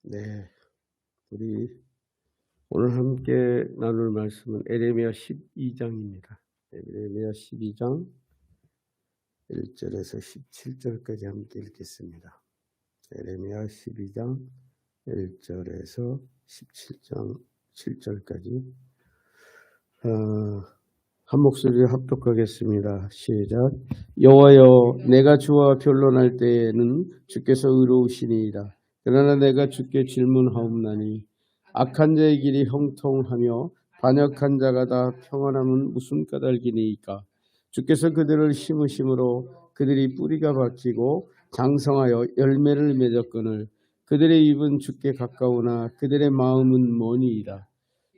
네, 우리 오늘 함께 나눌 말씀은 에레미야 12장입니다. 에레미야 12장 1절에서 17절까지 함께 읽겠습니다. 에레미야 12장 1절에서 17장 7절까지 한 목소리로 합독하겠습니다. 시작. 여호와여, 내가 주와 변론할 때에는 주께서 의로우시니이다. 그러나 내가 주께 질문하옵나니 악한 자의 길이 형통하며 반역한 자가 다 평안함은 무슨 까닭이니이까. 주께서 그들을 심으심으로 그들이 뿌리가 박히고 장성하여 열매를 맺었거늘 그들의 입은 주께 가까우나 그들의 마음은 머니이다.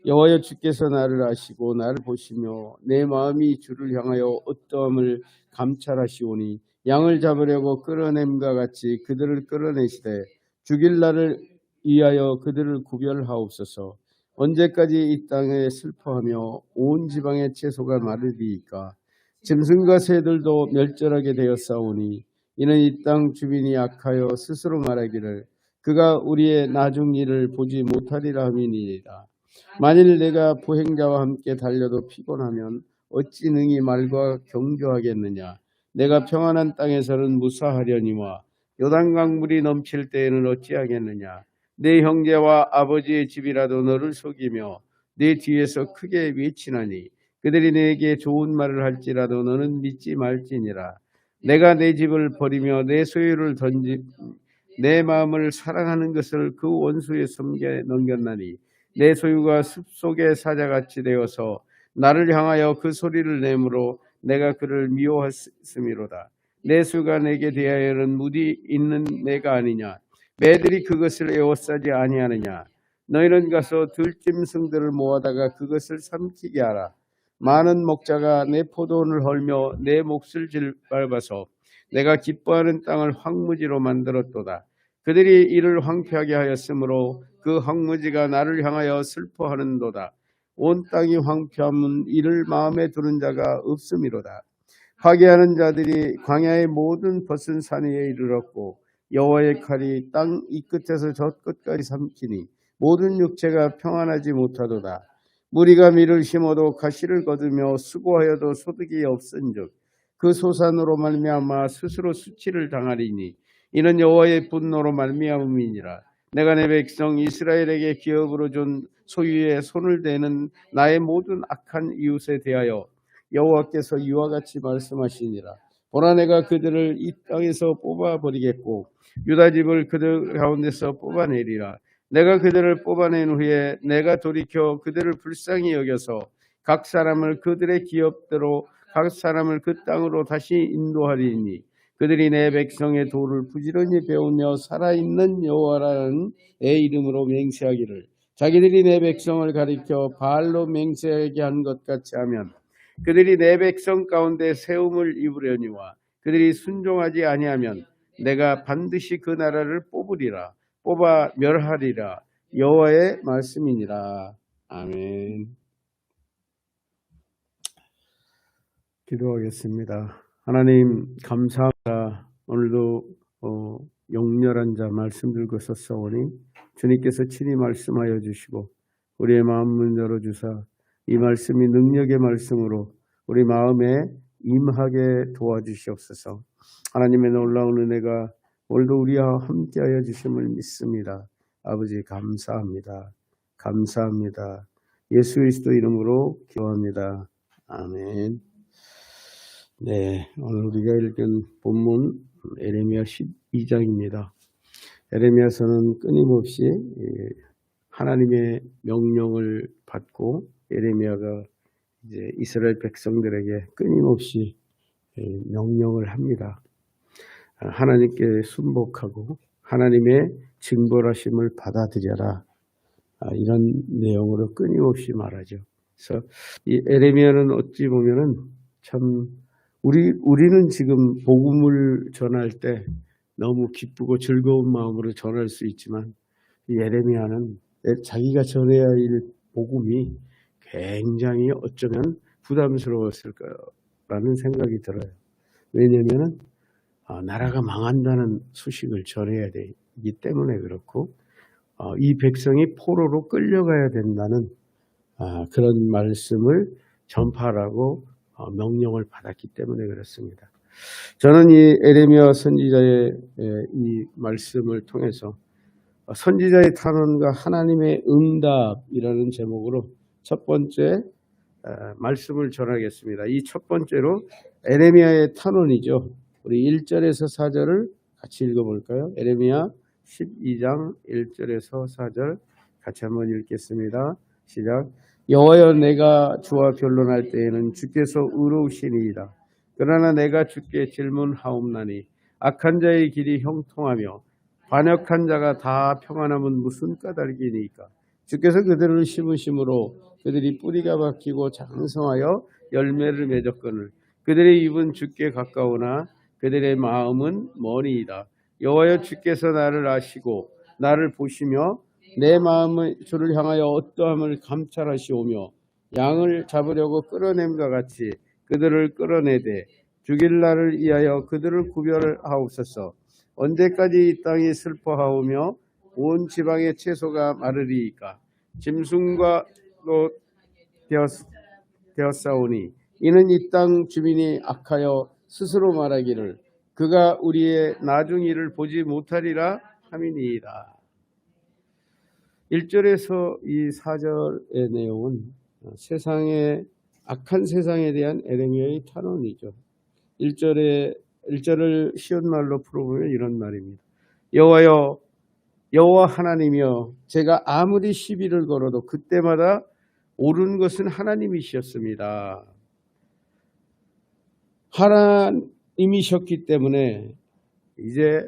여호와여, 주께서 나를 아시고 나를 보시며 내 마음이 주를 향하여 어떠함을 감찰하시오니 양을 잡으려고 끌어냄과 같이 그들을 끌어내시되 죽일 날을 위하여 그들을 구별하옵소서. 언제까지 이 땅에 슬퍼하며 온 지방의 채소가 마르리이까. 짐승과 새들도 멸절하게 되었사오니 이는 이 땅 주민이 악하여 스스로 말하기를 그가 우리의 나중 일을 보지 못하리라 함이니이다. 만일 내가 보행자와 함께 달려도 피곤하면 어찌 능히 말과 경주하겠느냐. 내가 평안한 땅에서는 무사하려니와 요단강 물이 넘칠 때에는 어찌하겠느냐. 내 형제와 아버지의 집이라도 너를 속이며 내 뒤에서 크게 외치나니 그들이 내게 좋은 말을 할지라도 너는 믿지 말지니라. 내가 내 집을 버리며 내 소유를 내 마음을 사랑하는 것을 그 원수에 넘겼나니 내 소유가 숲속의 사자같이 되어서 나를 향하여 그 소리를 내므로 내가 그를 미워했음이로다. 내 수가 내게 대하여는 무디 있는 내가 아니냐. 매들이 그것을 에워싸지 아니하느냐. 너희는 가서 들짐승들을 모아다가 그것을 삼키게 하라. 많은 목자가 내 포도원을 헐며 내 몫을 짓밟아서 내가 기뻐하는 땅을 황무지로 만들었도다. 그들이 이를 황폐하게 하였으므로 그 황무지가 나를 향하여 슬퍼하는도다. 온 땅이 황폐함은 이를 마음에 두는 자가 없음이로다. 파괴하는 자들이 광야의 모든 벗은 산 위에 이르렀고 여호와의 칼이 땅 이 끝에서 저 끝까지 삼키니 모든 육체가 평안하지 못하도다. 무리가 밀을 심어도 가시를 거두며 수고하여도 소득이 없은즉 그 소산으로 말미암아 스스로 수치를 당하리니 이는 여호와의 분노로 말미암음이니라. 내가 내 백성 이스라엘에게 기업으로 준 소유에 손을 대는 나의 모든 악한 이웃에 대하여 여호와께서 이와 같이 말씀하시니라. 보라, 내가 그들을 이 땅에서 뽑아버리겠고 유다 집을 그들 가운데서 뽑아내리라. 내가 그들을 뽑아낸 후에 내가 돌이켜 그들을 불쌍히 여겨서 각 사람을 그들의 기업대로 각 사람을 그 땅으로 다시 인도하리니 그들이 내 백성의 도를 부지런히 배우며 살아있는 여호와라는 내 이름으로 맹세하기를 자기들이 내 백성을 가리켜 바알로 맹세하게 한 것 같이 하면 그들이 내 백성 가운데 세움을 입으려니와 그들이 순종하지 아니하면 내가 반드시 그 나라를 뽑아 멸하리라. 여호와의 말씀이니라. 아멘. 기도하겠습니다. 하나님 감사합니다. 오늘도 용렬한 자 말씀 들고 섰사오니 주님께서 친히 말씀하여 주시고 우리의 마음 문 열어주사 이 말씀이 능력의 말씀으로 우리 마음에 임하게 도와주시옵소서. 하나님의 놀라운 은혜가 오늘도 우리와 함께하여 주심을 믿습니다. 아버지 감사합니다. 감사합니다. 예수 그리스도 이름으로 기도합니다. 아멘. 네, 오늘 우리가 읽은 본문 에레미야 12장입니다. 에레미야서는 끊임없이 하나님의 명령을 받고 에레미야가 이제 이스라엘 백성들에게 끊임없이 명령을 합니다. 하나님께 순복하고 하나님의 징벌하심을 받아들여라. 이런 내용으로 끊임없이 말하죠. 그래서 이 에레미야는 어찌 보면은 참 우리는 지금 복음을 전할 때 너무 기쁘고 즐거운 마음으로 전할 수 있지만 이 에레미야는 자기가 전해야 할 복음이 굉장히 어쩌면 부담스러웠을 거라는 생각이 들어요. 왜냐하면 나라가 망한다는 소식을 전해야 되기 때문에 그렇고 이 백성이 포로로 끌려가야 된다는 그런 말씀을 전파하라고 명령을 받았기 때문에 그렇습니다. 저는 이 에레미야 선지자의 이 말씀을 통해서 선지자의 탄원과 하나님의 응답이라는 제목으로 첫 번째 말씀을 전하겠습니다. 이 첫 번째로 에레미야의 탄원이죠. 우리 1절에서 4절을 같이 읽어볼까요? 에레미야 12장 1절에서 4절 같이 한번 읽겠습니다. 시작. 여호와여, 내가 주와 변론할 때에는 주께서 의로우시니이다. 그러나 내가 주께 질문하옵나니 악한 자의 길이 형통하며 반역한 자가 다 평안함은 무슨 까닭이니까? 주께서 그들을 심으심으로 그들이 뿌리가 박히고 장성하여 열매를 맺었거늘 그들의 입은 주께 가까우나 그들의 마음은 머니이다. 여호와여, 주께서 나를 아시고 나를 보시며 내 마음의 주를 향하여 어떠함을 감찰하시오며 양을 잡으려고 끌어냄과 같이 그들을 끌어내되 죽일 날을 위하여 그들을 구별하옵소서. 언제까지 이 땅이 슬퍼하오며 온 지방의 채소가 마르리이까? 짐승과도 되었사오니 이는 이 땅 주민이 악하여 스스로 말하기를 그가 우리의 나중 일을 보지 못하리라 함이니이다. 1절에서 이 4절의 내용은 세상의 악한 세상에 대한 에레미야의 탄원이죠. 1절을 쉬운 말로 풀어보면 이런 말입니다. 여호와여, 여호와 하나님이여, 제가 아무리 시비를 걸어도 그때마다 옳은 것은 하나님이셨습니다. 하나님이셨기 때문에 이제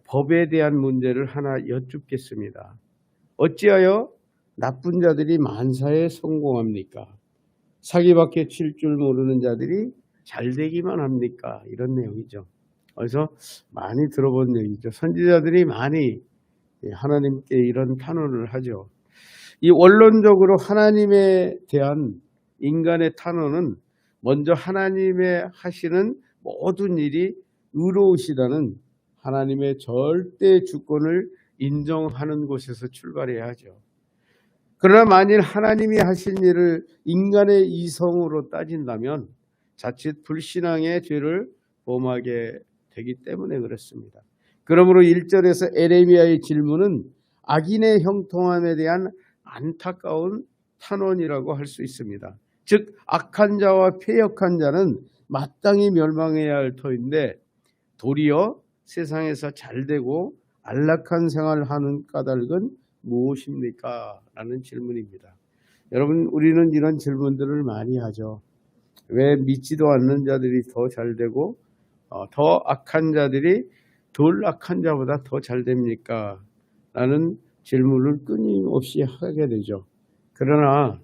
법에 대한 문제를 하나 여쭙겠습니다. 어찌하여 나쁜 자들이 만사에 성공합니까? 사기밖에 칠 줄 모르는 자들이 잘 되기만 합니까? 이런 내용이죠. 그래서 많이 들어본 얘기죠. 선지자들이 많이 하나님께 이런 탄원을 하죠. 이 원론적으로 하나님에 대한 인간의 탄원은 먼저 하나님의 하시는 모든 일이 의로우시다는 하나님의 절대 주권을 인정하는 곳에서 출발해야 하죠. 그러나 만일 하나님이 하신 일을 인간의 이성으로 따진다면 자칫 불신앙의 죄를 범하게 되기 때문에 그렇습니다. 그러므로 1절에서 에레미야의 질문은 악인의 형통함에 대한 안타까운 탄원이라고 할 수 있습니다. 즉 악한 자와 패역한 자는 마땅히 멸망해야 할 터인데 도리어 세상에서 잘되고 안락한 생활을 하는 까닭은 무엇입니까? 라는 질문입니다. 여러분, 우리는 이런 질문들을 많이 하죠. 왜 믿지도 않는 자들이 더 잘되고 더 악한 자들이 덜 악한 자보다 더 잘됩니까? 라는 질문을 끊임없이 하게 되죠. 그러나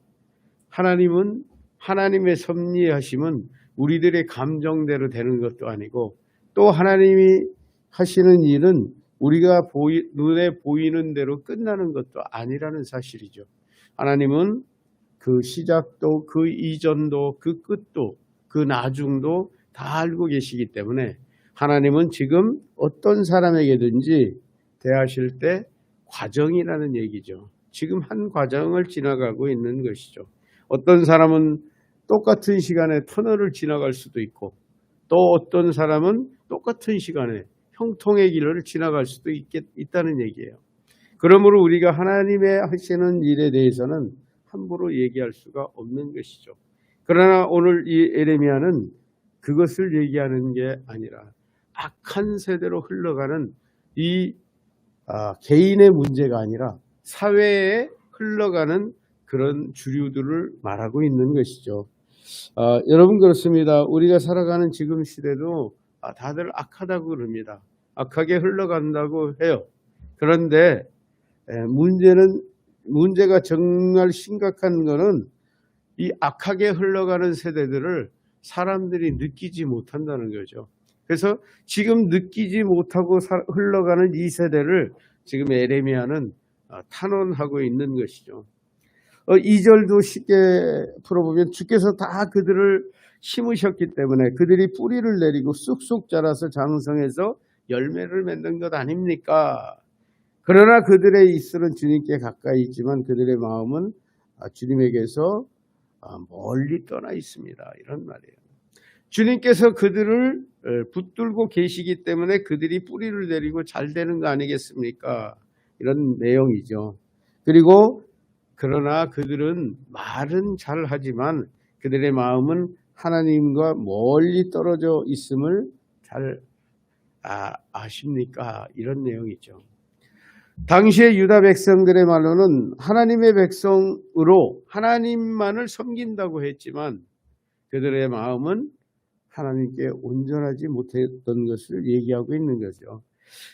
하나님은 하나님의 섭리하심은 우리들의 감정대로 되는 것도 아니고 또 하나님이 하시는 일은 우리가 눈에 보이는 대로 끝나는 것도 아니라는 사실이죠. 하나님은 그 시작도 그 이전도 그 끝도 그 나중도 다 알고 계시기 때문에 하나님은 지금 어떤 사람에게든지 대하실 때 과정이라는 얘기죠. 지금 한 과정을 지나가고 있는 것이죠. 어떤 사람은 똑같은 시간에 터널을 지나갈 수도 있고 또 어떤 사람은 똑같은 시간에 형통의 길을 지나갈 수도 있다는 얘기예요. 그러므로 우리가 하나님의 하시는 일에 대해서는 함부로 얘기할 수가 없는 것이죠. 그러나 오늘 이 에레미야는 그것을 얘기하는 게 아니라 악한 세대로 흘러가는 이 개인의 문제가 아니라 사회에 흘러가는 그런 주류들을 말하고 있는 것이죠. 여러분 그렇습니다. 우리가 살아가는 지금 시대도 다들 악하다고 그럽니다. 악하게 흘러간다고 해요. 그런데 문제가 정말 심각한 것은 이 악하게 흘러가는 세대들을 사람들이 느끼지 못한다는 거죠. 그래서 지금 느끼지 못하고 흘러가는 이 세대를 지금 에레미야는 탄원하고 있는 것이죠. 2절도 쉽게 풀어보면 주께서 다 그들을 심으셨기 때문에 그들이 뿌리를 내리고 쑥쑥 자라서 장성해서 열매를 맺는 것 아닙니까? 그러나 그들의 입술은 주님께 가까이 있지만 그들의 마음은 주님에게서 멀리 떠나 있습니다. 이런 말이에요. 주님께서 그들을 붙들고 계시기 때문에 그들이 뿌리를 내리고 잘 되는 거 아니겠습니까? 이런 내용이죠. 그리고 그러나 그들은 말은 잘하지만 그들의 마음은 하나님과 멀리 떨어져 있음을 잘 아십니까? 이런 내용이죠. 당시의 유다 백성들의 말로는 하나님의 백성으로 하나님만을 섬긴다고 했지만 그들의 마음은 하나님께 온전하지 못했던 것을 얘기하고 있는 거죠.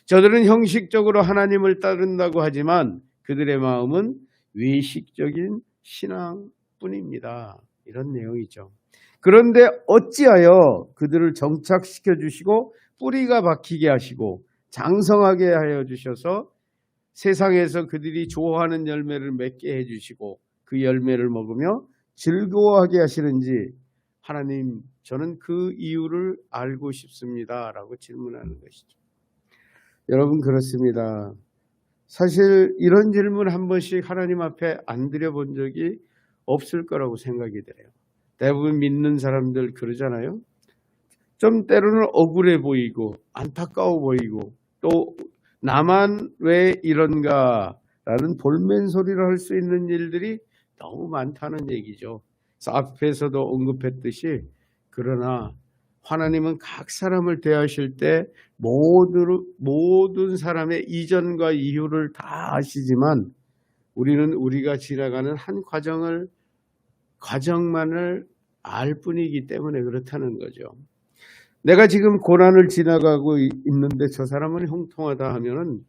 저들은 형식적으로 하나님을 따른다고 하지만 그들의 마음은 외식적인 신앙뿐입니다. 이런 내용이죠. 그런데 어찌하여 그들을 정착시켜 주시고 뿌리가 박히게 하시고 장성하게 하여 주셔서 세상에서 그들이 좋아하는 열매를 맺게 해주시고 그 열매를 먹으며 즐거워하게 하시는지 하나님, 저는 그 이유를 알고 싶습니다. 라고 질문하는 것이죠. 여러분, 그렇습니다. 사실 이런 질문 한 번씩 하나님 앞에 안 드려본 적이 없을 거라고 생각이 돼요. 대부분 믿는 사람들 그러잖아요. 좀 때로는 억울해 보이고 안타까워 보이고 또 나만 왜 이런가 라는 볼멘 소리를 할 수 있는 일들이 너무 많다는 얘기죠. 그래서 앞에서도 언급했듯이 그러나 하나님은 각 사람을 대하실 때 모든 사람의 이전과 이후를 다 아시지만 우리는 우리가 지나가는 한 과정만을 알 뿐이기 때문에 그렇다는 거죠. 내가 지금 고난을 지나가고 있는데 저 사람은 형통하다 하면은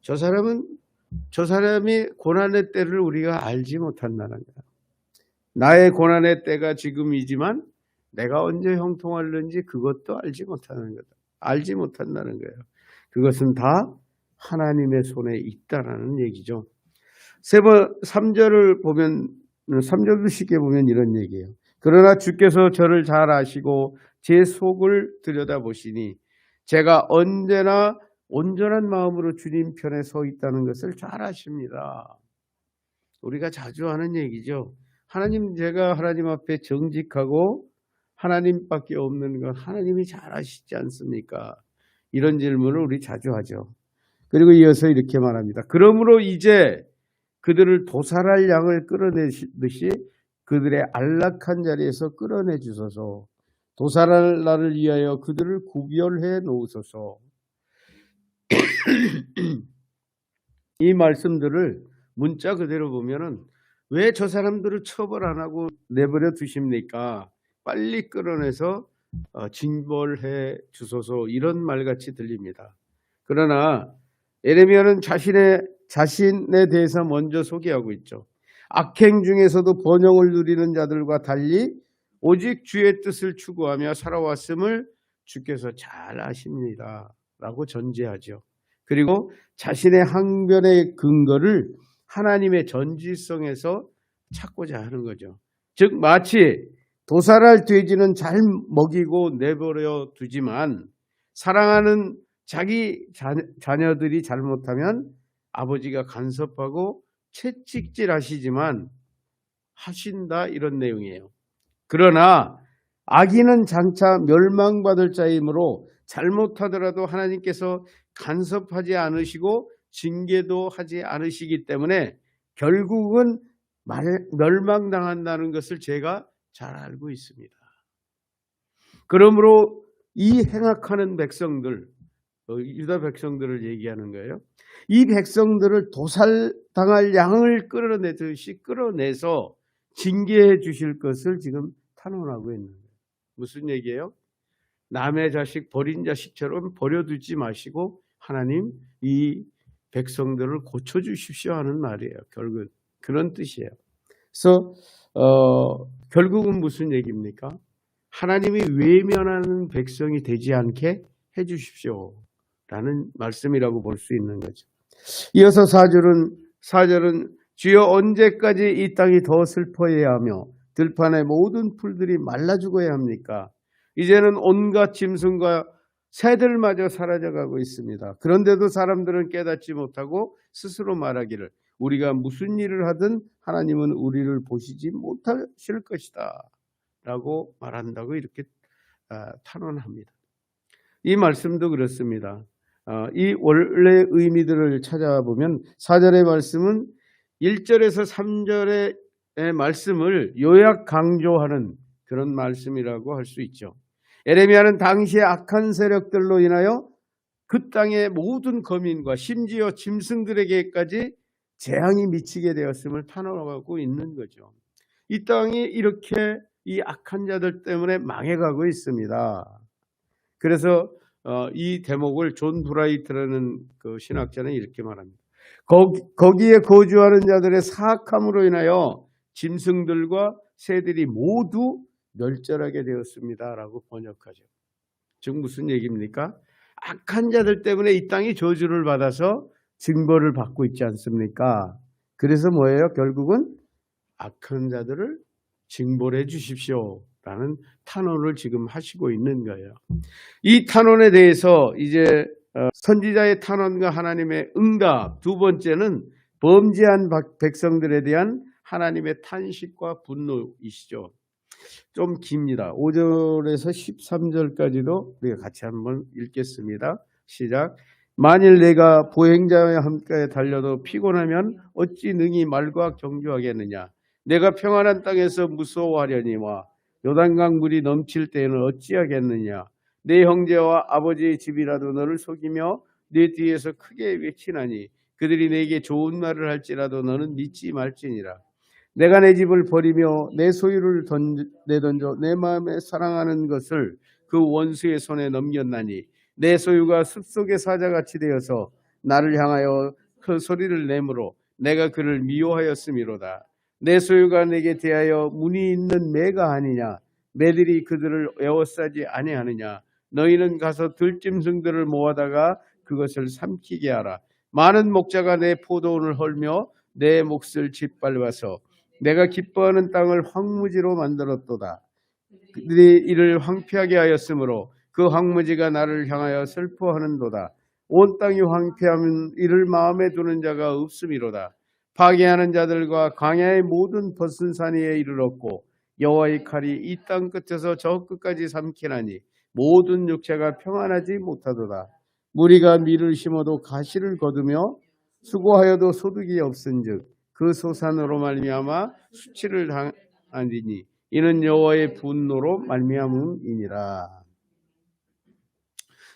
저 사람이 고난의 때를 우리가 알지 못한다는 거야. 나의 고난의 때가 지금이지만 내가 언제 형통할는지 그것도 알지 못한다는 거예요. 그것은 다 하나님의 손에 있다라는 얘기죠. 3절을 보면 3절도 쉽게 보면 이런 얘기예요. 그러나 주께서 저를 잘 아시고 제 속을 들여다보시니 제가 언제나 온전한 마음으로 주님 편에 서 있다는 것을 잘 아십니다. 우리가 자주 하는 얘기죠. 제가 하나님 앞에 정직하고 하나님밖에 없는 건 하나님이 잘 아시지 않습니까? 이런 질문을 우리 자주 하죠. 그리고 이어서 이렇게 말합니다. 그러므로 이제 그들을 도살할 양을 끌어내듯이 그들의 안락한 자리에서 끌어내 주소서. 도살할 날을 위하여 그들을 구별해 놓으소서. 이 말씀들을 문자 그대로 보면은 왜 저 사람들을 처벌 안 하고 내버려 두십니까? 빨리 끌어내서 징벌해 주소서 이런 말같이 들립니다. 그러나 예레미야는 자신에 대해서 먼저 소개하고 있죠. 악행 중에서도 번영을 누리는 자들과 달리 오직 주의 뜻을 추구하며 살아왔음을 주께서 잘 아십니다. 라고 전제하죠. 그리고 자신의 항변의 근거를 하나님의 전지성에서 찾고자 하는 거죠. 즉 마치 도살할 돼지는 잘 먹이고 내버려 두지만 사랑하는 자기 자녀들이 잘못하면 아버지가 간섭하고 채찍질 하시지만 하신다 이런 내용이에요. 그러나 악인은 장차 멸망받을 자이므로 잘못하더라도 하나님께서 간섭하지 않으시고 징계도 하지 않으시기 때문에 결국은 멸망당한다는 것을 제가 잘 알고 있습니다. 그러므로 이 행악하는 백성들, 유다 백성들을 얘기하는 거예요. 이 백성들을 도살당할 양을 끌어내듯이 끌어내서 징계해 주실 것을 지금 탄원하고 있는 거예요. 무슨 얘기예요? 남의 자식 버린 자식처럼 버려두지 마시고 하나님 이 백성들을 고쳐주십시오 하는 말이에요. 결국 그런 뜻이에요. 그래서 결국은 무슨 얘기입니까? 하나님이 외면하는 백성이 되지 않게 해주십시오 라는 말씀이라고 볼 수 있는 거죠. 이어서 4절은 주여 언제까지 이 땅이 더 슬퍼해야 하며 들판의 모든 풀들이 말라 죽어야 합니까? 이제는 온갖 짐승과 새들마저 사라져가고 있습니다. 그런데도 사람들은 깨닫지 못하고 스스로 말하기를 우리가 무슨 일을 하든 하나님은 우리를 보시지 못하실 것이다 라고 말한다고 이렇게 탄원합니다. 이 말씀도 그렇습니다. 이 원래 의미들을 찾아보면 4절의 말씀은 1절에서 3절의 말씀을 요약 강조하는 그런 말씀이라고 할 수 있죠. 에레미야는 당시의 악한 세력들로 인하여 그 땅의 모든 거민과 심지어 짐승들에게까지 재앙이 미치게 되었음을 탄원하고 있는 거죠. 이 땅이 이렇게 이 악한 자들 때문에 망해가고 있습니다. 그래서 이 대목을 존 브라이트라는 그 신학자는 이렇게 말합니다. 거기에 거주하는 자들의 사악함으로 인하여 짐승들과 새들이 모두 멸절하게 되었습니다라고 번역하죠. 즉 무슨 얘기입니까? 악한 자들 때문에 이 땅이 저주를 받아서 징벌을 받고 있지 않습니까? 그래서 뭐예요? 결국은 악한 자들을 징벌해 주십시오라는 탄원을 지금 하시고 있는 거예요. 이 탄원에 대해서 이제 선지자의 탄원과 하나님의 응답, 두 번째는 범죄한 백성들에 대한 하나님의 탄식과 분노이시죠. 좀 깁니다. 5절에서 13절까지도 우리가 같이 한번 읽겠습니다. 시작. 만일 내가 보행자와 함께 달려도 피곤하면 어찌 능히 말과 경주하겠느냐. 내가 평안한 땅에서 무서워하려니와 요단강 물이 넘칠 때에는 어찌하겠느냐. 내 형제와 아버지의 집이라도 너를 속이며 내 뒤에서 크게 외치나니 그들이 내게 좋은 말을 할지라도 너는 믿지 말지니라. 내가 내 집을 버리며 내 소유를 내던져 내 마음에 사랑하는 것을 그 원수의 손에 넘겼나니 내 소유가 숲속의 사자같이 되어서 나를 향하여 그 소리를 내므로 내가 그를 미워하였음이로다. 내 소유가 내게 대하여 문이 있는 매가 아니냐. 매들이 그들을 에워싸지 아니하느냐. 너희는 가서 들짐승들을 모아다가 그것을 삼키게 하라. 많은 목자가 내 포도원을 헐며 내 몫을 짓밟아서 내가 기뻐하는 땅을 황무지로 만들었도다. 그들이 이를 황폐하게 하였으므로 그 황무지가 나를 향하여 슬퍼하는도다. 온 땅이 황폐하면 이를 마음에 두는 자가 없음이로다. 파괴하는 자들과 광야의 모든 벗은 산 위에 이르렀고 여호와의 칼이 이 땅 끝에서 저 끝까지 삼키나니 모든 육체가 평안하지 못하도다. 무리가 밀을 심어도 가시를 거두며 수고하여도 소득이 없은즉 그 소산으로 말미암아 수치를 당하니 이는 여호와의 분노로 말미암음이니라.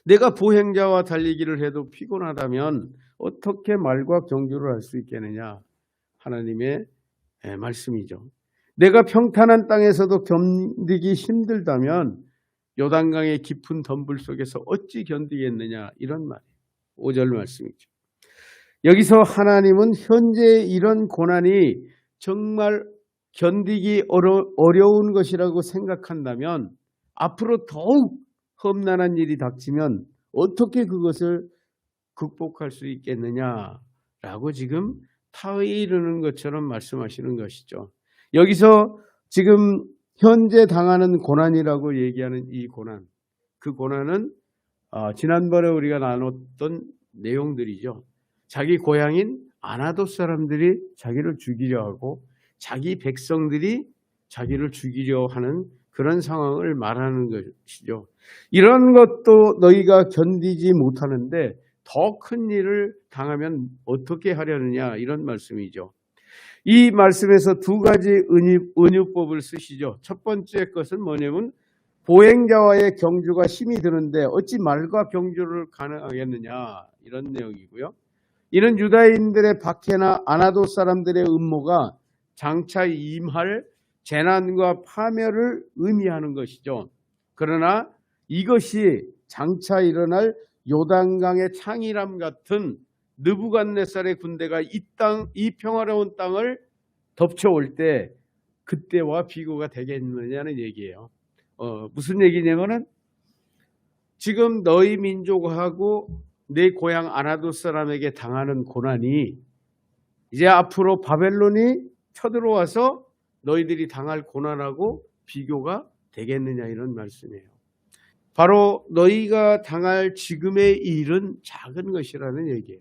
내가 보행자와 달리기를 해도 피곤하다면 어떻게 말과 경주를 할 수 있겠느냐. 하나님의 말씀이죠. 내가 평탄한 땅에서도 견디기 힘들다면 요단강의 깊은 덤불 속에서 어찌 견디겠느냐. 이런 말이에요. 5절 말씀이죠. 여기서 하나님은 현재 이런 고난이 정말 견디기 어려운 것이라고 생각한다면 앞으로 더욱 험난한 일이 닥치면 어떻게 그것을 극복할 수 있겠느냐라고 지금 타에 이르는 것처럼 말씀하시는 것이죠. 여기서 지금 현재 당하는 고난이라고 얘기하는 이 고난, 그 고난은 지난번에 우리가 나눴던 내용들이죠. 자기 고향인 아나돗 사람들이 자기를 죽이려 하고 자기 백성들이 자기를 죽이려 하는 그런 상황을 말하는 것이죠. 이런 것도 너희가 견디지 못하는데 더 큰 일을 당하면 어떻게 하려느냐 이런 말씀이죠. 이 말씀에서 두 가지 은유법을 쓰시죠. 첫 번째 것은 뭐냐면 보행자와의 경주가 힘이 드는데 어찌 말과 경주를 가능하겠느냐 이런 내용이고요. 이는 유다인들의 박해나 아나돗 사람들의 음모가 장차 임할 재난과 파멸을 의미하는 것이죠. 그러나 이것이 장차 일어날 요단강의 창이람 같은 느부갓네살의 군대가 이 평화로운 땅을 덮쳐올 때 그때와 비교가 되겠느냐는 얘기예요. 무슨 얘기냐면은 지금 너희 민족하고 내 고향 아나돗 사람에게 당하는 고난이 이제 앞으로 바벨론이 쳐들어와서 너희들이 당할 고난하고 비교가 되겠느냐 이런 말씀이에요. 바로 너희가 당할 지금의 일은 작은 것이라는 얘기예요.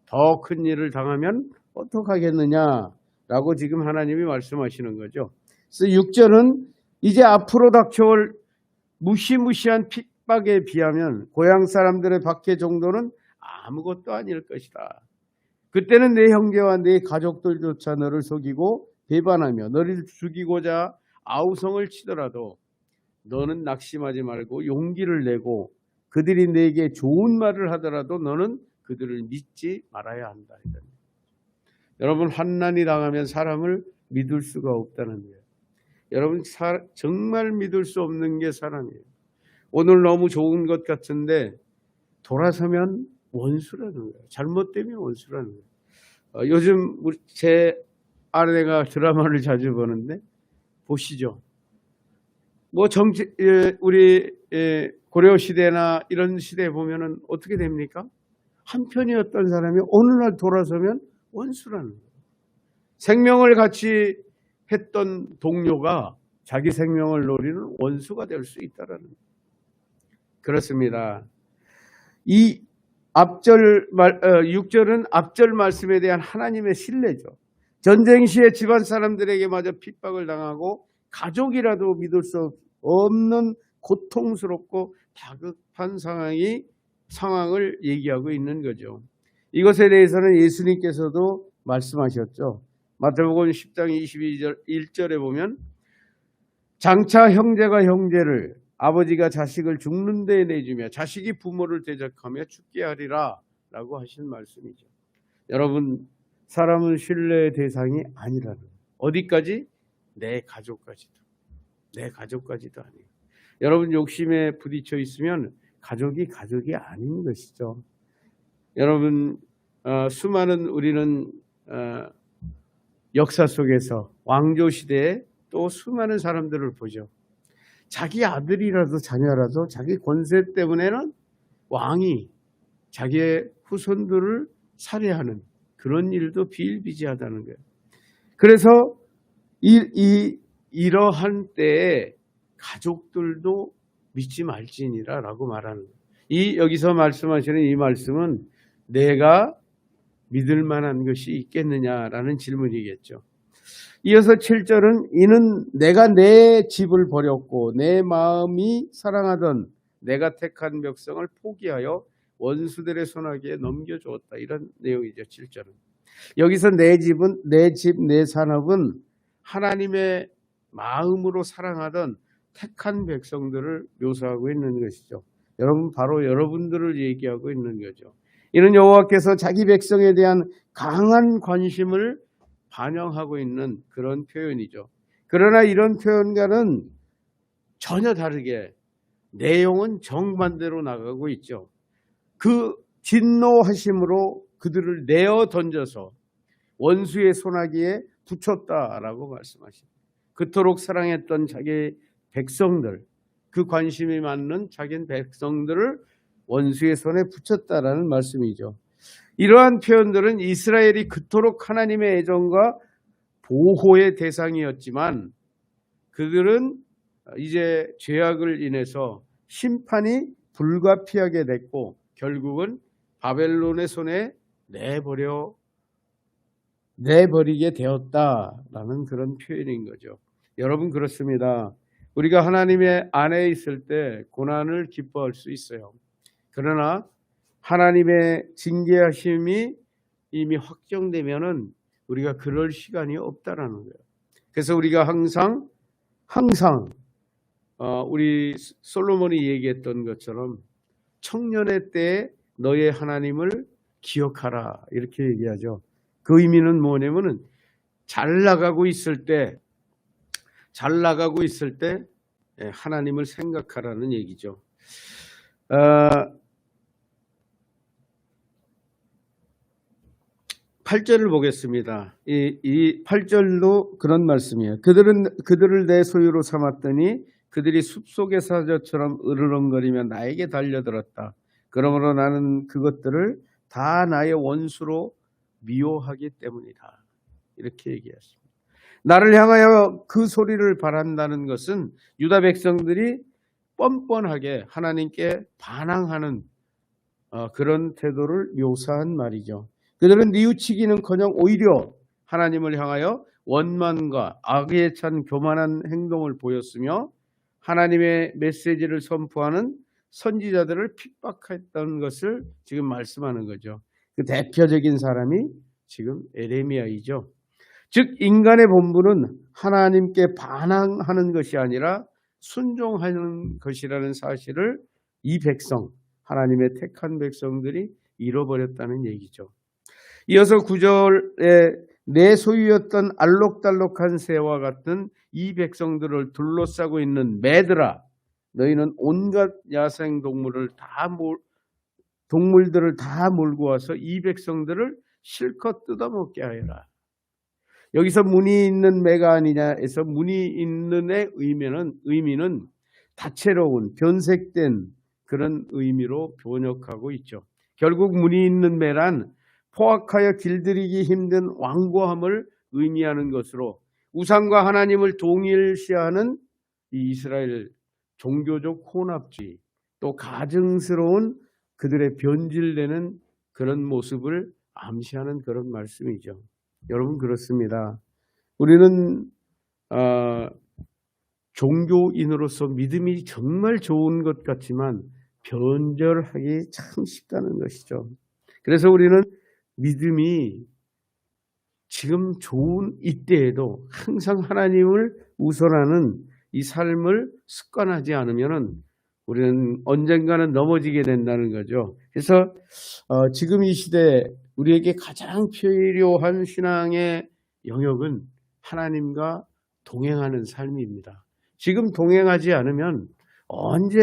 더 큰 일을 당하면 어떡하겠느냐라고 지금 하나님이 말씀하시는 거죠. 그래서 6절은 이제 앞으로 닥쳐올 무시무시한 핍박에 비하면 고향 사람들의 박해 정도는 아무것도 아닐 것이다. 그때는 내 형제와 내 가족들조차 너를 속이고 배반하며 너를 죽이고자 아우성을 치더라도 너는 낙심하지 말고 용기를 내고 그들이 내게 좋은 말을 하더라도 너는 그들을 믿지 말아야 한다. 여러분, 환난이 당하면 사람을 믿을 수가 없다는 거예요. 여러분, 정말 믿을 수 없는 게 사람이에요. 오늘 너무 좋은 것 같은데 돌아서면 원수라는 거예요. 잘못되면 원수라는 거예요. 요즘 제 아내가 드라마를 자주 보는데 보시죠. 뭐 우리 고려시대나 이런 시대에 보면은 어떻게 됩니까? 한편이었던 사람이 어느 날 돌아서면 원수라는 거예요. 생명을 같이 했던 동료가 자기 생명을 노리는 원수가 될 수 있다라는 거예요. 그렇습니다. 이 6절은 앞절 말씀에 대한 하나님의 신뢰죠. 전쟁 시에 집안 사람들에게 마저 핍박을 당하고 가족이라도 믿을 수 없는 고통스럽고 다급한 상황을 얘기하고 있는 거죠. 이것에 대해서는 예수님께서도 말씀하셨죠. 마태복음 10장 21절에 보면 장차 형제가 형제를 아버지가 자식을 죽는 데에 내주며 자식이 부모를 대적하며 죽게 하리라 라고 하신 말씀이죠. 여러분, 사람은 신뢰의 대상이 아니라는 거예요. 어디까지? 내 가족까지도 아니에요. 여러분, 욕심에 부딪혀 있으면 가족이 아닌 것이죠. 여러분, 수많은 우리는 역사 속에서 왕조 시대에 또 수많은 사람들을 보죠. 자기 아들이라도 자녀라도 자기 권세 때문에는 왕이 자기의 후손들을 살해하는 그런 일도 비일비재하다는 거예요. 그래서 이러한 때에 가족들도 믿지 말지니라 라고 말하는 거예요. 여기서 말씀하시는 이 말씀은 내가 믿을 만한 것이 있겠느냐라는 질문이겠죠. 이어서 7절은 이는 내가 내 집을 버렸고 내 마음이 사랑하던 내가 택한 백성을 포기하여 원수들의 손아귀에 넘겨주었다. 이런 내용이죠. 7절은. 여기서 내 집, 내 산업은 하나님의 마음으로 사랑하던 택한 백성들을 묘사하고 있는 것이죠. 여러분, 바로 여러분들을 얘기하고 있는 거죠. 이는 여호와께서 자기 백성에 대한 강한 관심을 반영하고 있는 그런 표현이죠. 그러나 이런 표현과는 전혀 다르게 내용은 정반대로 나가고 있죠. 그 진노하심으로 그들을 내어 던져서 원수의 손아귀에 붙였다라고 말씀하십니다. 그토록 사랑했던 자기 백성들, 그 관심이 많는 자기 백성들을 원수의 손에 붙였다라는 말씀이죠. 이러한 표현들은 이스라엘이 그토록 하나님의 애정과 보호의 대상이었지만 그들은 이제 죄악을 인해서 심판이 불가피하게 됐고 결국은 바벨론의 손에 내버리게 되었다라는 그런 표현인 거죠. 여러분, 그렇습니다. 우리가 하나님의 안에 있을 때 고난을 기뻐할 수 있어요. 그러나 하나님의 징계하심이 이미 확정되면은 우리가 그럴 시간이 없다라는 거예요. 그래서 우리가 항상 우리 솔로몬이 얘기했던 것처럼 청년의 때에 너의 하나님을 기억하라 이렇게 얘기하죠. 그 의미는 뭐냐면은 잘 나가고 있을 때 하나님을 생각하라는 얘기죠. 8절을 보겠습니다. 이 8절도 그런 말씀이에요. 그들을 내 소유로 삼았더니 그들이 숲속의 사자처럼 으르렁거리며 나에게 달려들었다. 그러므로 나는 그것들을 다 나의 원수로 미워하기 때문이다. 이렇게 얘기했습니다. 나를 향하여 그 소리를 바란다는 것은 유다 백성들이 뻔뻔하게 하나님께 반항하는 그런 태도를 묘사한 말이죠. 그들은 뉘우치기는커녕 오히려 하나님을 향하여 원만과 악에 찬 교만한 행동을 보였으며 하나님의 메시지를 선포하는 선지자들을 핍박했던 것을 지금 말씀하는 거죠. 그 대표적인 사람이 지금 에레미야이죠. 즉 인간의 본분은 하나님께 반항하는 것이 아니라 순종하는 것이라는 사실을 이 백성, 하나님의 택한 백성들이 잃어버렸다는 얘기죠. 이어서 9절에 내 소유였던 알록달록한 새와 같은 이 백성들을 둘러싸고 있는 매들아, 너희는 온갖 야생 동물들을 다 몰고 와서 이 백성들을 실컷 뜯어먹게 하여라. 여기서 무늬 있는 매가 아니냐에서 무늬 있는의 의미는 다채로운 변색된 그런 의미로 번역하고 있죠. 결국 무늬 있는 매란 포악하여 길들이기 힘든 완고함을 의미하는 것으로 우상과 하나님을 동일시하는 이 이스라엘 종교적 혼합주의, 또 가증스러운 그들의 변질되는 그런 모습을 암시하는 그런 말씀이죠. 여러분 그렇습니다. 우리는 종교인으로서 믿음이 정말 좋은 것 같지만 변절하기 참 쉽다는 것이죠. 그래서 우리는 믿음이 지금 좋은 이때에도 항상 하나님을 우선하는 이 삶을 습관하지 않으면 우리는 언젠가는 넘어지게 된다는 거죠. 그래서 지금 이 시대에 우리에게 가장 필요한 신앙의 영역은 하나님과 동행하는 삶입니다. 지금 동행하지 않으면 언제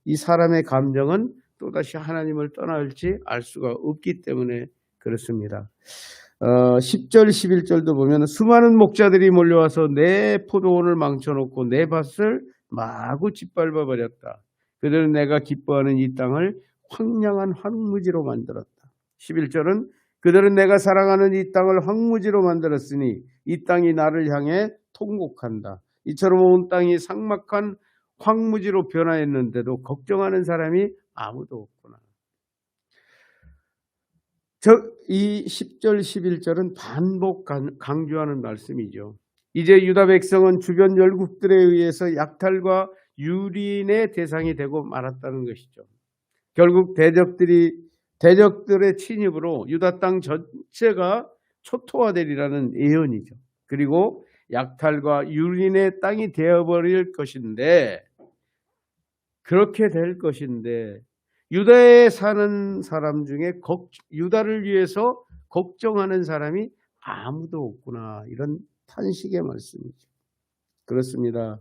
이 사람의 감정은 또다시 하나님을 떠날지 알 수가 없기 때문에 그렇습니다. 10절 11절도 보면 수많은 목자들이 몰려와서 내 포도원을 망쳐놓고 내 밭을 마구 짓밟아 버렸다. 그들은 내가 기뻐하는 이 땅을 황량한 황무지로 만들었다. 11절은 그들은 내가 사랑하는 이 땅을 황무지로 만들었으니 이 땅이 나를 향해 통곡한다. 이처럼 온 땅이 삭막한 황무지로 변화했는데도 걱정하는 사람이 아무도 없구나. 이 10절 11절은 반복 강조하는 말씀이죠. 이제 유다 백성은 주변 열국들에 의해서 약탈과 유린의 대상이 되고 말았다는 것이죠. 결국 대적들의 침입으로 유다 땅 전체가 초토화되리라는 예언이죠. 그리고 약탈과 유린의 땅이 되어버릴 것인데, 그렇게 될 것인데 유다에 사는 사람 중에 유다를 위해서 걱정하는 사람이 아무도 없구나, 이런 탄식의 말씀이죠. 그렇습니다.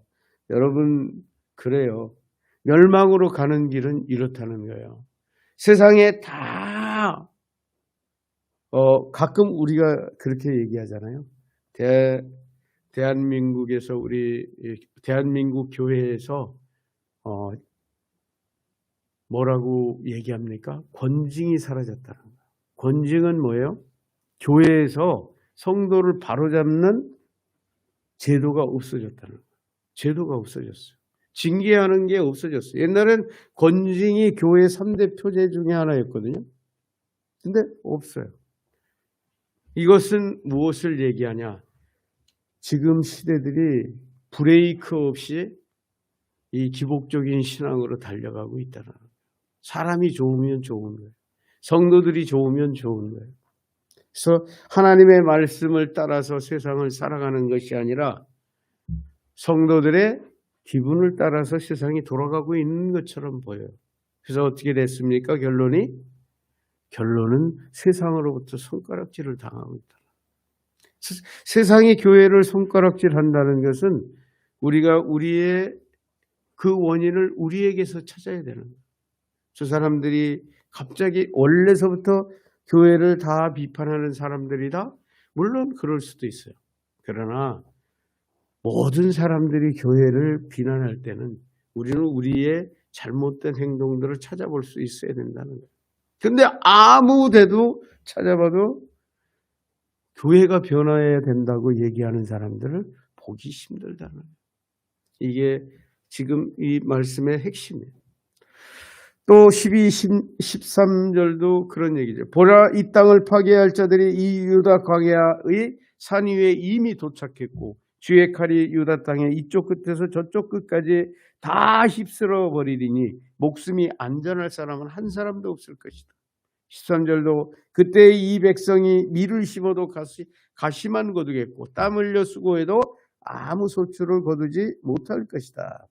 여러분 그래요. 멸망으로 가는 길은 이렇다는 거예요. 세상에 다 가끔 우리가 그렇게 얘기하잖아요. 대한민국에서 우리 대한민국 교회에서 뭐라고 얘기합니까? 권징이 사라졌다는 거예요. 권징은 뭐예요? 교회에서 성도를 바로잡는 제도가 없어졌다는 거예요. 제도가 없어졌어요. 징계하는 게 없어졌어요. 옛날엔 권징이 교회 3대 표제 중에 하나였거든요. 근데 없어요. 이것은 무엇을 얘기하냐? 지금 시대들이 브레이크 없이 이 기복적인 신앙으로 달려가고 있다는 거예요. 사람이 좋으면 좋은 거예요. 성도들이 좋으면 좋은 거예요. 그래서 하나님의 말씀을 따라서 세상을 살아가는 것이 아니라 성도들의 기분을 따라서 세상이 돌아가고 있는 것처럼 보여요. 그래서 어떻게 됐습니까? 결론은 세상으로부터 손가락질을 당하고 있다. 세상이 교회를 손가락질한다는 것은 우리가 우리의 그 원인을 우리에게서 찾아야 되는 거예요. 저 사람들이 갑자기 원래서부터 교회를 다 비판하는 사람들이다? 물론 그럴 수도 있어요. 그러나 모든 사람들이 교회를 비난할 때는 우리는 우리의 잘못된 행동들을 찾아볼 수 있어야 된다는 거예요. 근데 아무데도 찾아봐도 교회가 변화해야 된다고 얘기하는 사람들을 보기 힘들다는 거예요. 이게 지금 이 말씀의 핵심이에요. 또 12, 13절도 그런 얘기죠. 보라, 이 땅을 파괴할 자들이 이 유다 광야의 산 위에 이미 도착했고 주의 칼이 유다 땅의 이쪽 끝에서 저쪽 끝까지 다 휩쓸어 버리리니 목숨이 안전할 사람은 한 사람도 없을 것이다. 13절도 그때 이 백성이 밀을 심어도 가시만 거두겠고 땀 흘려 수고해도 아무 소출을 거두지 못할 것이다.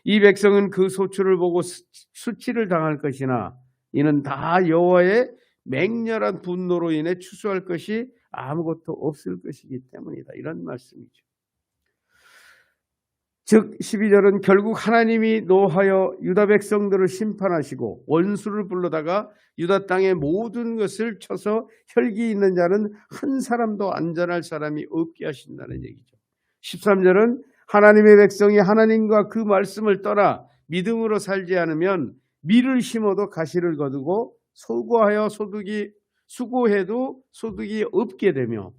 이 백성은 그 소출을 보고 수치를 당할 것이나 이는 다 여호와의 맹렬한 분노로 인해 추수할 것이 아무것도 없을 것이기 때문이다. 이런 말씀이죠. 즉 12절은 결국 하나님이 노하여 유다 백성들을 심판하시고 원수를 불러다가 유다 땅의 모든 것을 쳐서 혈기 있는 자는 한 사람도 안전할 사람이 없게 하신다는 얘기죠. 13절은 하나님의 백성이 하나님과 그 말씀을 떠나 믿음으로 살지 않으면 밀을 심어도 가시를 거두고 수고해도 소득이 없게 되며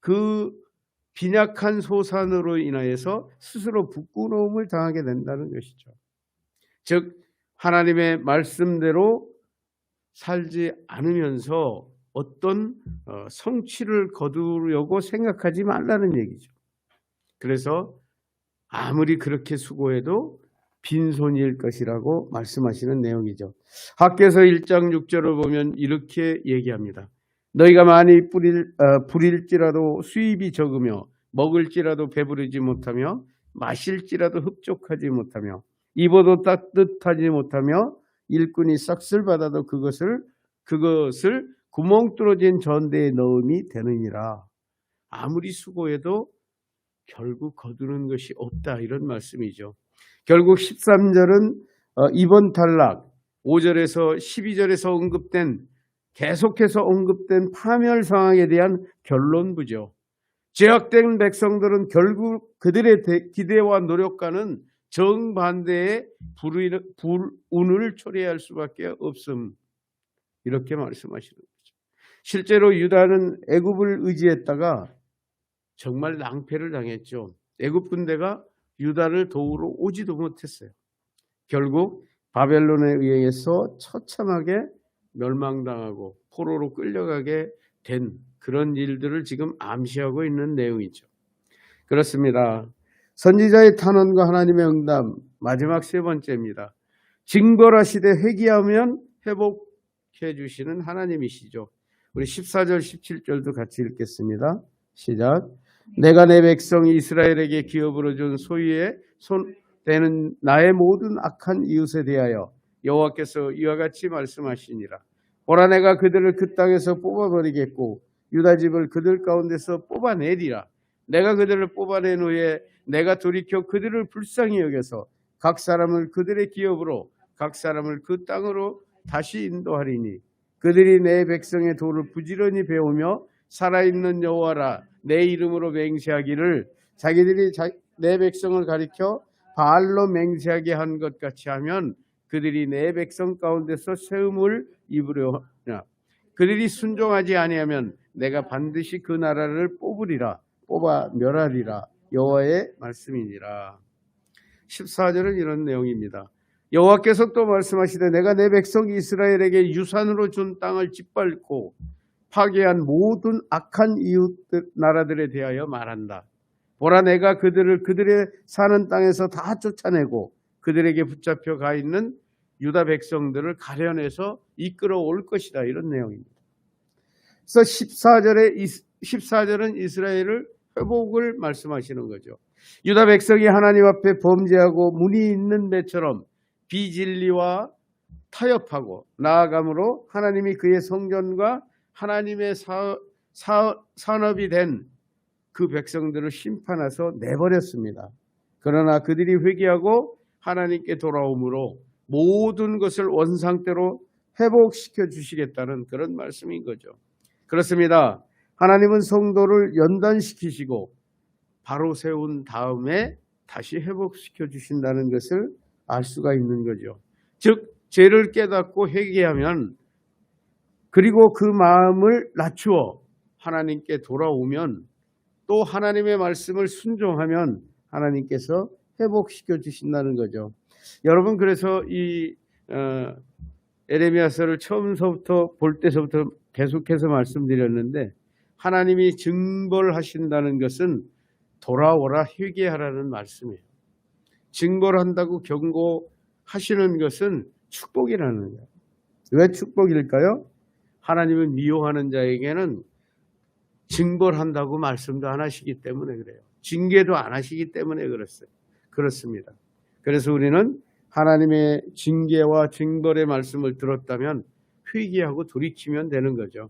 그 빈약한 소산으로 인하여서 스스로 부끄러움을 당하게 된다는 것이죠. 즉 하나님의 말씀대로 살지 않으면서 어떤 성취를 거두려고 생각하지 말라는 얘기죠. 그래서 아무리 그렇게 수고해도 빈손일 것이라고 말씀하시는 내용이죠. 학개서 1장 6절을 보면 이렇게 얘기합니다. 너희가 많이 부릴지라도 수입이 적으며 먹을지라도 배부르지 못하며 마실지라도 흡족하지 못하며 입어도 따뜻하지 못하며 일꾼이 싹쓸 받아도 그것을 구멍 뚫어진 전대에 넣음이 되느니라. 아무리 수고해도 결국 거두는 것이 없다. 이런 말씀이죠. 결국 13절은 이번 단락 5절에서 12절에서 계속해서 언급된 파멸 상황에 대한 결론부죠. 제약된 백성들은 결국 그들의 기대와 노력과는 정반대의 불운을 초래할 수밖에 없음. 이렇게 말씀하시는 거죠. 실제로 유다는 애굽을 의지했다가 정말 낭패를 당했죠. 애굽 군대가 유다를 도우러 오지도 못했어요. 결국 바벨론에 의해서 처참하게 멸망당하고 포로로 끌려가게 된 그런 일들을 지금 암시하고 있는 내용이죠. 그렇습니다. 선지자의 탄원과 하나님의 응답, 마지막 세 번째입니다. 징벌하시되 회개하면 회복해 주시는 하나님이시죠. 우리 14절 17절도 같이 읽겠습니다. 시작. 내가 내 백성 이스라엘에게 기업으로 준 소유의 손대는 나의 모든 악한 이웃에 대하여 여호와께서 이와 같이 말씀하시니라. 보라, 내가 그들을 그 땅에서 뽑아버리겠고 유다 집을 그들 가운데서 뽑아내리라. 내가 그들을 뽑아낸 후에 내가 돌이켜 그들을 불쌍히 여겨서 각 사람을 그들의 기업으로 각 사람을 그 땅으로 다시 인도하리니 그들이 내 백성의 도를 부지런히 배우며 살아있는 여호와라 내 이름으로 맹세하기를 자기들이 내 백성을 가리켜 바알로 맹세하게 한 것 같이 하면 그들이 내 백성 가운데서 세움을 입으려 하냐. 그들이 순종하지 아니하면 내가 반드시 그 나라를 뽑아 멸하리라. 여호와의 말씀이니라. 14절은 이런 내용입니다. 여호와께서 또 말씀하시되 내가 내 백성 이스라엘에게 유산으로 준 땅을 짓밟고 파괴한 모든 악한 이웃 나라들에 대하여 말한다. 보라, 내가 그들의 사는 땅에서 다 쫓아내고 그들에게 붙잡혀 가 있는 유다 백성들을 가려내서 이끌어올 것이다. 이런 내용입니다. 그래서 14절은 이스라엘을 회복을 말씀하시는 거죠. 유다 백성이 하나님 앞에 범죄하고 문이 있는 배처럼 비진리와 타협하고 나아감으로 하나님이 그의 성전과 하나님의 산업이 된 그 백성들을 심판해서 내버렸습니다. 그러나 그들이 회개하고 하나님께 돌아옴으로 모든 것을 원상태로 회복시켜 주시겠다는 그런 말씀인 거죠. 그렇습니다. 하나님은 성도를 연단시키시고 바로 세운 다음에 다시 회복시켜 주신다는 것을 알 수가 있는 거죠. 즉 죄를 깨닫고 회개하면 그리고 그 마음을 낮추어 하나님께 돌아오면 또 하나님의 말씀을 순종하면 하나님께서 회복시켜 주신다는 거죠. 여러분, 그래서 이 에레미야서를 처음서부터 볼 때서부터 계속해서 말씀드렸는데, 하나님이 징벌하신다는 것은 돌아오라 회개하라는 말씀이에요. 징벌한다고 경고하시는 것은 축복이라는 거예요. 왜 축복일까요? 하나님은 미워하는 자에게는 징벌한다고 말씀도 안 하시기 때문에 그래요. 징계도 안 하시기 때문에 그렇습니다. 그래서 우리는 하나님의 징계와 징벌의 말씀을 들었다면 회개하고 돌이키면 되는 거죠.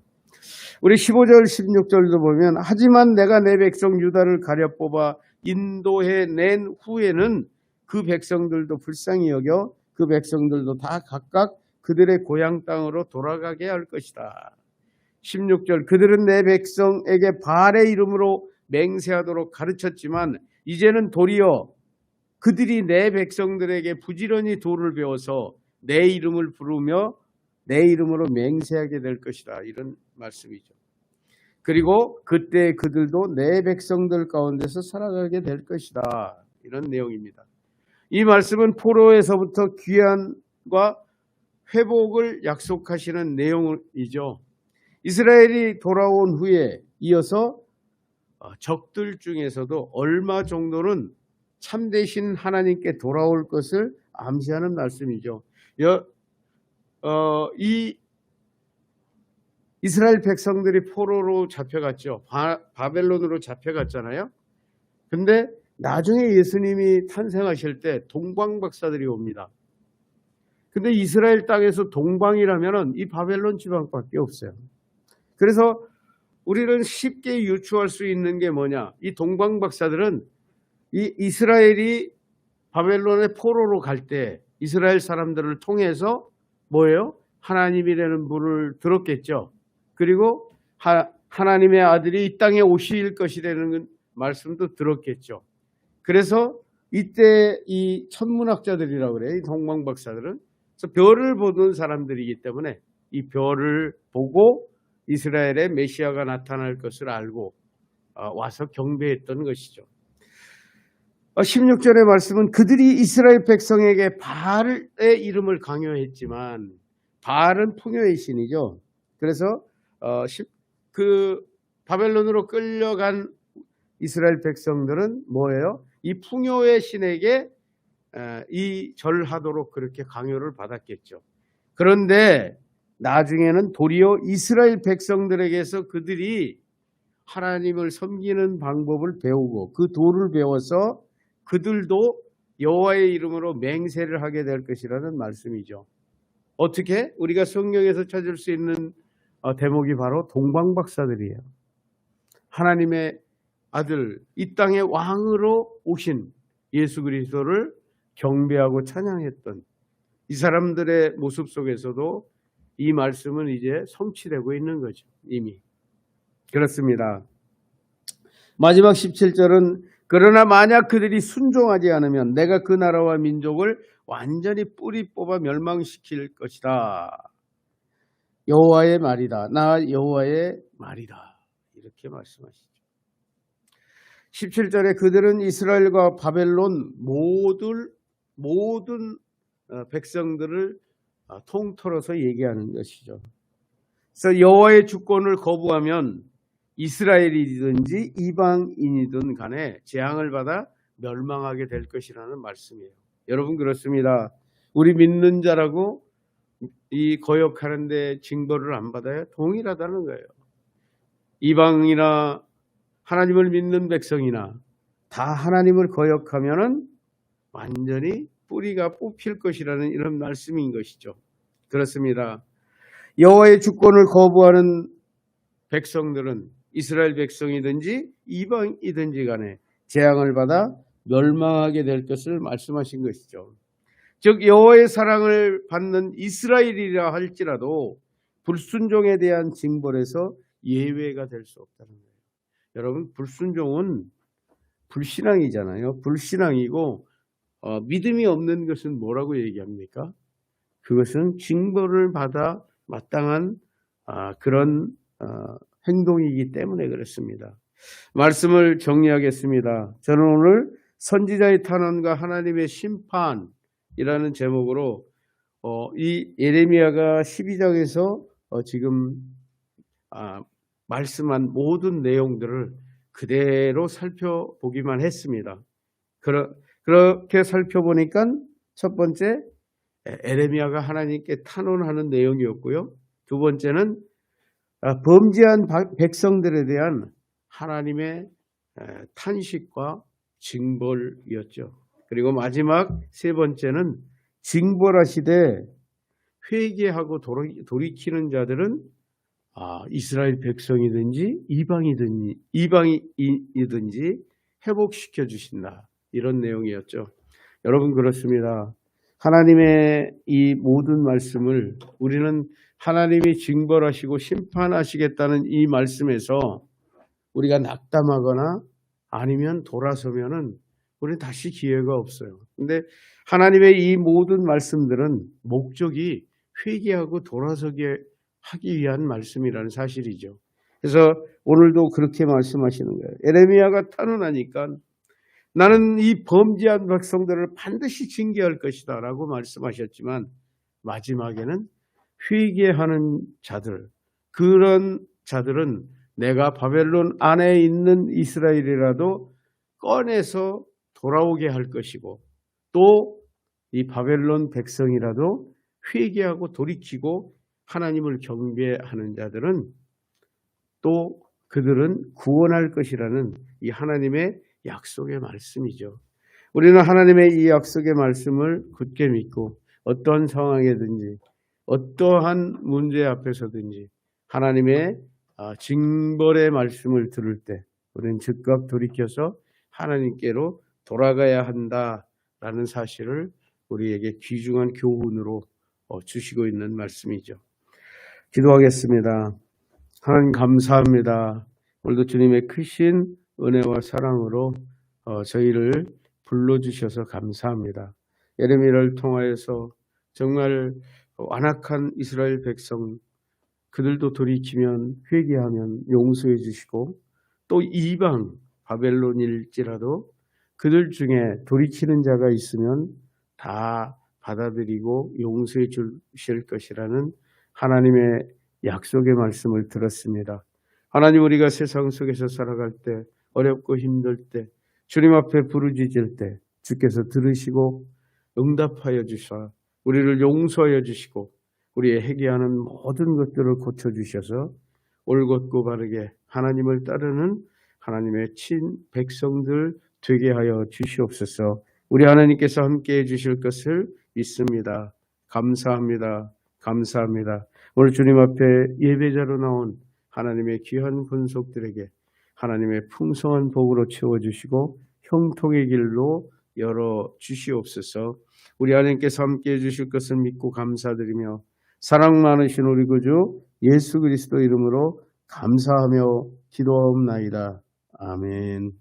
우리 15절 16절도 보면, 하지만 내가 내 백성 유다를 가려 뽑아 인도해 낸 후에는 그 백성들도 불쌍히 여겨 그 백성들도 다 각각 그들의 고향 땅으로 돌아가게 할 것이다. 16절, 그들은 내 백성에게 바알의 이름으로 맹세하도록 가르쳤지만 이제는 도리어 그들이 내 백성들에게 부지런히 도를 배워서 내 이름을 부르며 내 이름으로 맹세하게 될 것이다. 이런 말씀이죠. 그리고 그때 그들도 내 백성들 가운데서 살아가게 될 것이다. 이런 내용입니다. 이 말씀은 포로에서부터 귀환과 회복을 약속하시는 내용이죠. 이스라엘이 돌아온 후에 이어서 적들 중에서도 얼마 정도는 참되신 하나님께 돌아올 것을 암시하는 말씀이죠. 이 이스라엘 백성들이 포로로 잡혀갔죠. 바벨론으로 잡혀갔잖아요. 근데 나중에 예수님이 탄생하실 때 동방박사들이 옵니다. 근데 이스라엘 땅에서 동방이라면 이 바벨론 지방밖에 없어요. 그래서 우리는 쉽게 유추할 수 있는 게 뭐냐? 이 동방박사들은 이 이스라엘이 바벨론의 포로로 갈 때 이스라엘 사람들을 통해서 뭐예요? 하나님이라는 분을 들었겠죠. 그리고 하나님의 아들이 이 땅에 오실 것이라는 말씀도 들었겠죠. 그래서 이때 이 천문학자들이라고 그래요. 이 동방박사들은. 그래서 별을 보는 사람들이기 때문에 이 별을 보고 이스라엘의 메시아가 나타날 것을 알고 와서 경배했던 것이죠. 16절의 말씀은 그들이 이스라엘 백성에게 바알의 이름을 강요했지만, 바알은 풍요의 신이죠. 그래서 그 바벨론으로 끌려간 이스라엘 백성들은 뭐예요? 이 풍요의 신에게 이 절하도록 그렇게 강요를 받았겠죠. 그런데 나중에는 도리어 이스라엘 백성들에게서 그들이 하나님을 섬기는 방법을 배우고 그 도를 배워서 그들도 여호와의 이름으로 맹세를 하게 될 것이라는 말씀이죠. 어떻게? 우리가 성경에서 찾을 수 있는 대목이 바로 동방박사들이에요. 하나님의 아들, 이 땅의 왕으로 오신 예수 그리스도를 경배하고 찬양했던 이 사람들의 모습 속에서도 이 말씀은 이제 성취되고 있는 거죠. 이미. 그렇습니다. 마지막 17절은 그러나 만약 그들이 순종하지 않으면 내가 그 나라와 민족을 완전히 뿌리 뽑아 멸망시킬 것이다. 여호와의 말이다. 나 여호와의 말이다. 이렇게 말씀하시죠. 17절에 그들은 이스라엘과 바벨론 모든 백성들을 통틀어서 얘기하는 것이죠. 그래서 여호와의 주권을 거부하면 이스라엘이든지 이방인이든 간에 재앙을 받아 멸망하게 될 것이라는 말씀이에요. 여러분, 그렇습니다. 우리 믿는 자라고 이 거역하는데 징벌을 안 받아요? 동일하다는 거예요. 이방이나 하나님을 믿는 백성이나 다 하나님을 거역하면은 완전히 뿌리가 뽑힐 것이라는 이런 말씀인 것이죠. 그렇습니다. 여호와의 주권을 거부하는 백성들은 이스라엘 백성이든지 이방이든지 간에 재앙을 받아 멸망하게 될 것을 말씀하신 것이죠. 즉 여호와의 사랑을 받는 이스라엘이라 할지라도 불순종에 대한 징벌에서 예외가 될 수 없다는 거예요. 여러분, 불순종은 불신앙이잖아요. 불신앙이고 믿음이 없는 것은 뭐라고 얘기합니까? 그것은 징벌을 받아 마땅한 그런 행동이기 때문에 그렇습니다. 말씀을 정리하겠습니다. 저는 오늘 선지자의 탄원과 하나님의 심판이라는 제목으로 이 예레미야가 12장에서 지금 말씀한 모든 내용들을 그대로 살펴보기만 했습니다. 그렇게 살펴보니까 첫 번째 예레미야가 하나님께 탄원하는 내용이었고요. 두 번째는 범죄한 백성들에 대한 하나님의 탄식과 징벌이었죠. 그리고 마지막 세 번째는 징벌하시되 회개하고 돌이키는 자들은 이스라엘 백성이든지 이방인이든지 회복시켜 주신다. 이런 내용이었죠. 여러분 그렇습니다. 하나님의 이 모든 말씀을 우리는 하나님이 징벌하시고 심판하시겠다는 이 말씀에서 우리가 낙담하거나 아니면 돌아서면은 우리는 다시 기회가 없어요. 근데 하나님의 이 모든 말씀들은 목적이 회개하고 돌아서게 하기 위한 말씀이라는 사실이죠. 그래서 오늘도 그렇게 말씀하시는 거예요. 예레미야가 탄원하니까 나는 이 범죄한 백성들을 반드시 징계할 것이다 라고 말씀하셨지만 마지막에는 회개하는 자들, 그런 자들은 내가 바벨론 안에 있는 이스라엘이라도 꺼내서 돌아오게 할 것이고 또 이 바벨론 백성이라도 회개하고 돌이키고 하나님을 경배하는 자들은 또 그들은 구원할 것이라는 이 하나님의 약속의 말씀이죠. 우리는 하나님의 이 약속의 말씀을 굳게 믿고 어떠한 상황이든지 어떠한 문제 앞에서든지 하나님의 징벌의 말씀을 들을 때 우리는 즉각 돌이켜서 하나님께로 돌아가야 한다라는 사실을 우리에게 귀중한 교훈으로 주시고 있는 말씀이죠. 기도하겠습니다. 하나님 감사합니다. 오늘도 주님의 크신 은혜와 사랑으로 저희를 불러주셔서 감사합니다. 예레미야를 통하여서 정말 완악한 이스라엘 백성 그들도 돌이키면 회개하면 용서해 주시고 또 이방 바벨론일지라도 그들 중에 돌이키는 자가 있으면 다 받아들이고 용서해 주실 것이라는 하나님의 약속의 말씀을 들었습니다. 하나님 우리가 세상 속에서 살아갈 때 어렵고 힘들 때 주님 앞에 부르짖을 때 주께서 들으시고 응답하여 주사 우리를 용서하여 주시고 우리의 회개하는 모든 것들을 고쳐주셔서 올곧고 바르게 하나님을 따르는 하나님의 친 백성들 되게 하여 주시옵소서. 우리 하나님께서 함께해 주실 것을 믿습니다. 감사합니다. 감사합니다. 오늘 주님 앞에 예배자로 나온 하나님의 귀한 권속들에게 하나님의 풍성한 복으로 채워주시고 형통의 길로 열어주시옵소서. 우리 하나님께서 함께해 주실 것을 믿고 감사드리며 사랑 많으신 우리 구주 예수 그리스도 이름으로 감사하며 기도하옵나이다. 아멘.